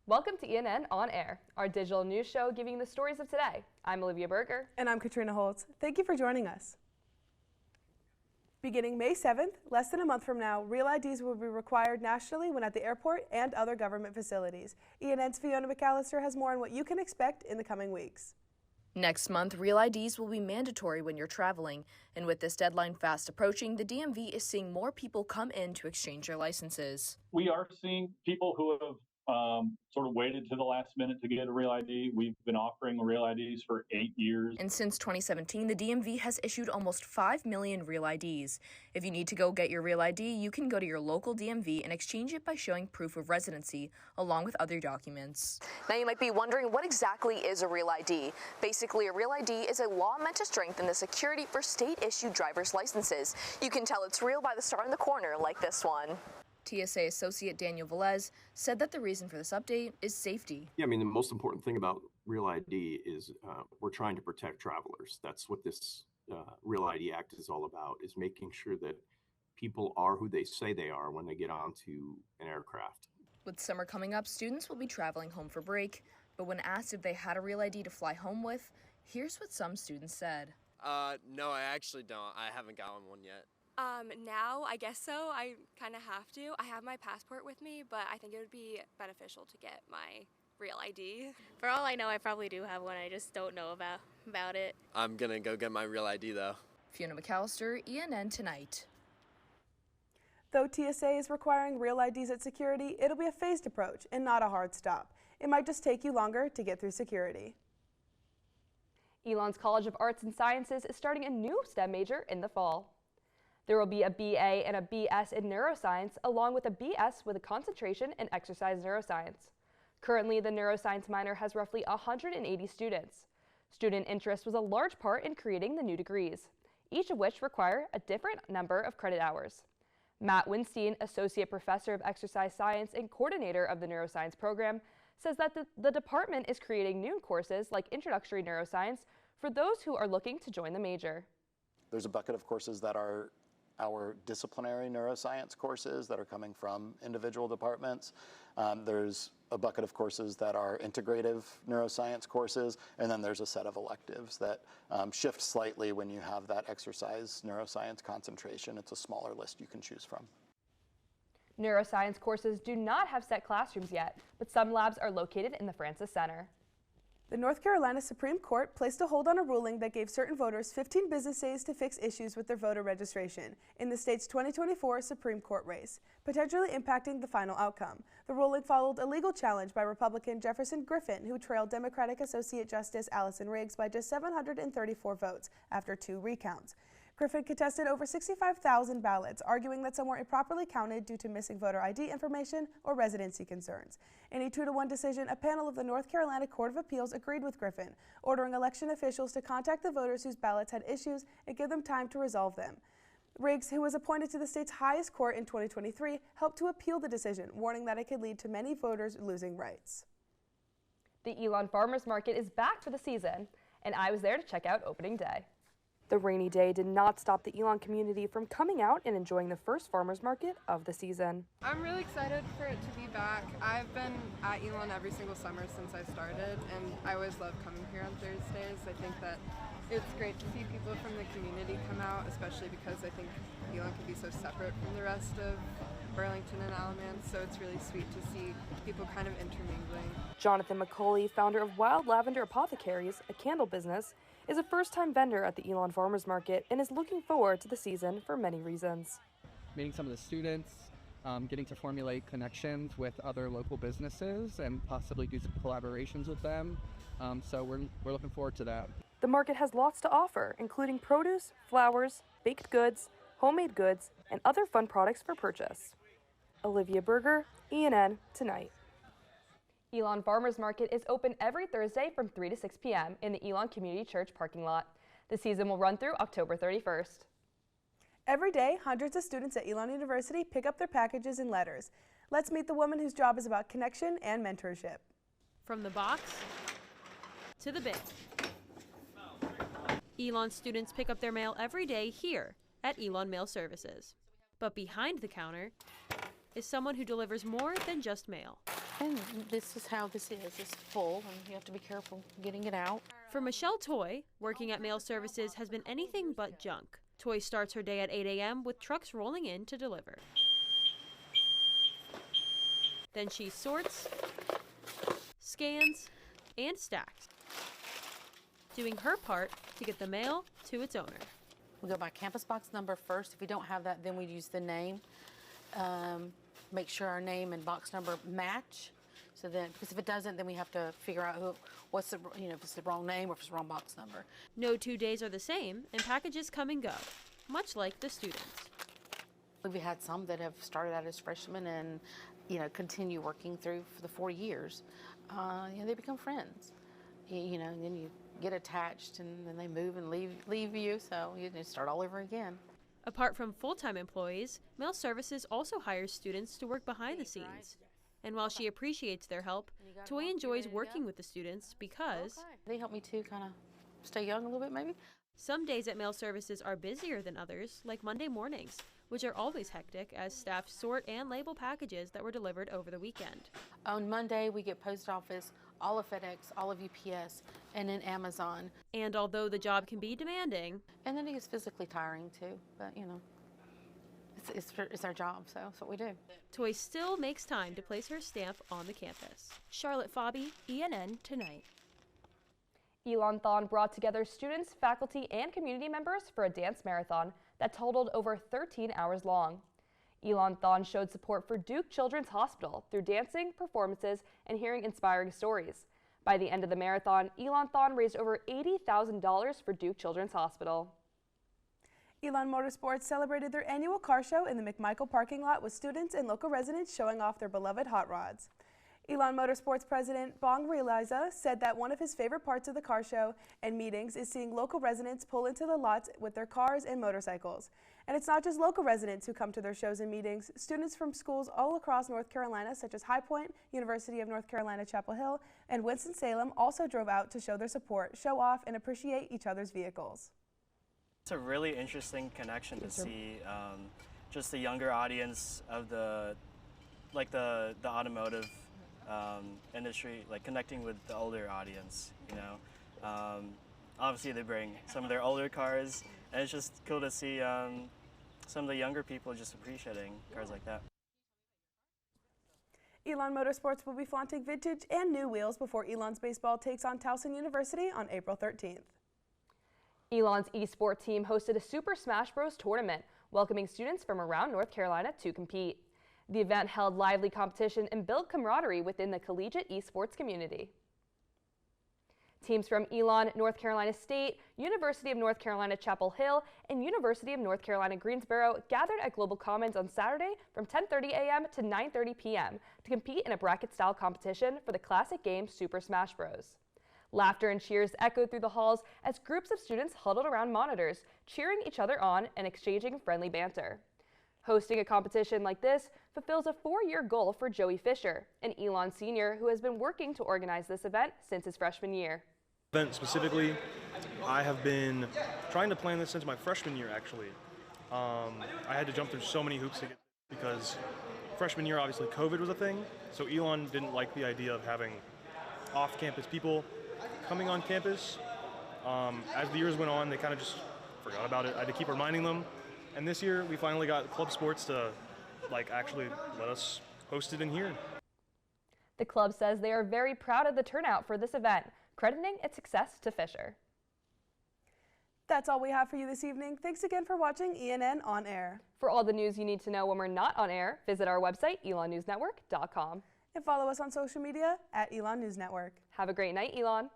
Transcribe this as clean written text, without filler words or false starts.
Welcome to ENN On Air, our digital news show giving you the stories of today. I'm Olivia Berger. And I'm Katrina Holtz. Thank you for joining us. Beginning May 7th, less than a month from now, Real IDs will be required nationally when at the airport and other government facilities. ENN's Fiona McAllister has more on what you can expect in the coming weeks. Next month, Real IDs will be mandatory when you're traveling, and with this deadline fast approaching, the DMV is seeing more people come in to exchange their licenses. We are seeing people who have sort of waited to the last minute to get a Real ID. We've been offering Real IDs for 8 years. And since 2017, the DMV has issued almost 5 million Real IDs. If you need to go get your Real ID, you can go to your local DMV and exchange it by showing proof of residency, along with other documents. Now you might be wondering, what exactly is a Real ID? Basically, a Real ID is a law meant to strengthen the security for state-issued driver's licenses. You can tell it's real by the star in the corner, like this one. TSA Associate Daniel Velez said that the reason for this update is safety. Yeah, I mean, the most important thing about Real ID is we're trying to protect travelers. That's what this Real ID Act is all about, is making sure that people are who they say they are when they get onto an aircraft. With summer coming up, students will be traveling home for break, but when asked if they had a Real ID to fly home with, here's what some students said. No, I actually don't. I haven't gotten one yet. Now, I guess so. I kind of have to. I have my passport with me, but I think it would be beneficial to get my Real ID. For all I know, I probably do have one. I just don't know about it. I'm going to go get my Real ID, though. Fiona McAllister, ENN Tonight. Though TSA is requiring Real IDs at security, it'll be a phased approach and not a hard stop. It might just take you longer to get through security. Elon's College of Arts and Sciences is starting a new STEM major in the fall. There will be a BA and a BS in neuroscience, along with a BS with a concentration in exercise neuroscience. Currently, the neuroscience minor has roughly 180 students. Student interest was a large part in creating the new degrees, each of which require a different number of credit hours. Matt Winstein, Associate Professor of Exercise Science and Coordinator of the Neuroscience program, says that the department is creating new courses like Introductory Neuroscience for those who are looking to join the major. There's a bucket of courses that are our disciplinary neuroscience courses that are coming from individual departments. There's a bucket of courses that are integrative neuroscience courses, and then there's a set of electives that shift slightly when you have that exercise neuroscience concentration. It's a smaller list you can choose from. Neuroscience courses do not have set classrooms yet, but some labs are located in the Francis Center. The North Carolina Supreme Court placed a hold on a ruling that gave certain voters 15 business days to fix issues with their voter registration in the state's 2024 Supreme Court race, potentially impacting the final outcome. The ruling followed a legal challenge by Republican Jefferson Griffin, who trailed Democratic Associate Justice Allison Riggs by just 734 votes after 2 recounts. Griffin contested over 65,000 ballots, arguing that some were improperly counted due to missing voter ID information or residency concerns. In a 2-1 decision, a panel of the North Carolina Court of Appeals agreed with Griffin, ordering election officials to contact the voters whose ballots had issues and give them time to resolve them. Riggs, who was appointed to the state's highest court in 2023, helped to appeal the decision, warning that it could lead to many voters losing rights. The Elon Farmers Market is back for the season, and I was there to check out opening day. The rainy day did not stop the Elon community from coming out and enjoying the first farmers market of the season. I'm really excited for it to be back. I've been at Elon every single summer since I started, and I always love coming here on Thursdays. I think that it's great to see people from the community come out, especially because I think Elon can be so separate from the rest of Burlington and Alamance, so it's really sweet to see people kind of intermingling. Jonathan McCauley, founder of Wild Lavender Apothecaries, a candle business, is a first-time vendor at the Elon Farmers Market and is looking forward to the season for many reasons. Meeting some of the students, getting to formulate connections with other local businesses and possibly do some collaborations with them. So we're looking forward to that. The market has lots to offer, including produce, flowers, baked goods, homemade goods, and other fun products for purchase. Olivia Berger, ENN Tonight. Elon Farmers Market is open every Thursday from 3 to 6 p.m. in the Elon Community Church parking lot. The season will run through October 31st. Every day, hundreds of students at Elon University pick up their packages and letters. Let's meet the woman whose job is about connection and mentorship. From the box to the bin, Elon students pick up their mail every day here at Elon Mail Services. But behind the counter is someone who delivers more than just mail. And this is how this is. It's full, and you have to be careful getting it out. For Michelle Toy, working at mail services has been anything but junk. Toy starts her day at 8 a.m. with trucks rolling in to deliver. Then she sorts, scans, and stacks, doing her part to get the mail to its owner. We go by campus box number first. If we don't have that, then we use the name. Make sure our name and box number match. So then, because if it doesn't, then we have to figure out what's the, if it's the wrong name or if it's the wrong box number. No 2 days are the same, and packages come and go, much like the students. We've had some that have started out as freshmen and, continue working through for the 4 years. They become friends. And then you get attached, and then they move and leave you, so you just start all over again. Apart from full-time employees, Mail Services also hires students to work behind the scenes. And while she appreciates their help, Toy enjoys working with the students because they help me to kind of stay young a little bit, maybe. Some days at Mail Services are busier than others, like Monday mornings, which are always hectic as staff sort and label packages that were delivered over the weekend. On Monday, we get post office, all of FedEx, all of UPS, and then Amazon. And although the job can be demanding, and then it gets physically tiring too, but it's our job, so that's what we do. Toy still makes time to place her stamp on the campus. Charlotte Fobby, ENN Tonight. Elon Thon brought together students, faculty, and community members for a dance marathon that totaled over 13 hours long. Elon Thon showed support for Duke Children's Hospital through dancing, performances, and hearing inspiring stories. By the end of the marathon, Elon Thon raised over $80,000 for Duke Children's Hospital. Elon Motorsports celebrated their annual car show in the McMichael parking lot with students and local residents showing off their beloved hot rods. Elon Motorsports President Bong Realiza said that one of his favorite parts of the car show and meetings is seeing local residents pull into the lots with their cars and motorcycles. And it's not just local residents who come to their shows and meetings. Students from schools all across North Carolina, such as High Point, University of North Carolina, Chapel Hill, and Winston-Salem also drove out to show their support, show off, and appreciate each other's vehicles. It's a really interesting connection to see just the younger audience of the automotive industry, like connecting with the older audience, Obviously they bring some of their older cars, and it's just cool to see some of the younger people just appreciating cars like that. Elon Motorsports will be flaunting vintage and new wheels before Elon's baseball takes on Towson University on April 13th. Elon's eSport team hosted a Super Smash Bros. Tournament, welcoming students from around North Carolina to compete. The event held lively competition and built camaraderie within the collegiate esports community. Teams from Elon, North Carolina State, University of North Carolina Chapel Hill, and University of North Carolina Greensboro gathered at Global Commons on Saturday from 10:30 a.m. to 9:30 p.m. to compete in a bracket-style competition for the classic game Super Smash Bros. Laughter and cheers echoed through the halls as groups of students huddled around monitors, cheering each other on and exchanging friendly banter. Hosting a competition like this fulfills a 4-year goal for Joey Fisher, an Elon senior who has been working to organize this event since his freshman year. Event specifically, I have been trying to plan this since my freshman year, actually. I had to jump through so many hoops to get because freshman year, obviously COVID was a thing, so Elon didn't like the idea of having off-campus people coming on campus. As the years went on, they kind of just forgot about it. I had to keep reminding them. And this year, we finally got Club Sports to actually let us host it in here. The club says they are very proud of the turnout for this event, crediting its success to Fisher. That's all we have for you this evening. Thanks again for watching ENN On Air. For all the news you need to know when we're not on air, visit our website, elonnewsnetwork.com. And follow us on social media at Elon News Network. Have a great night, Elon.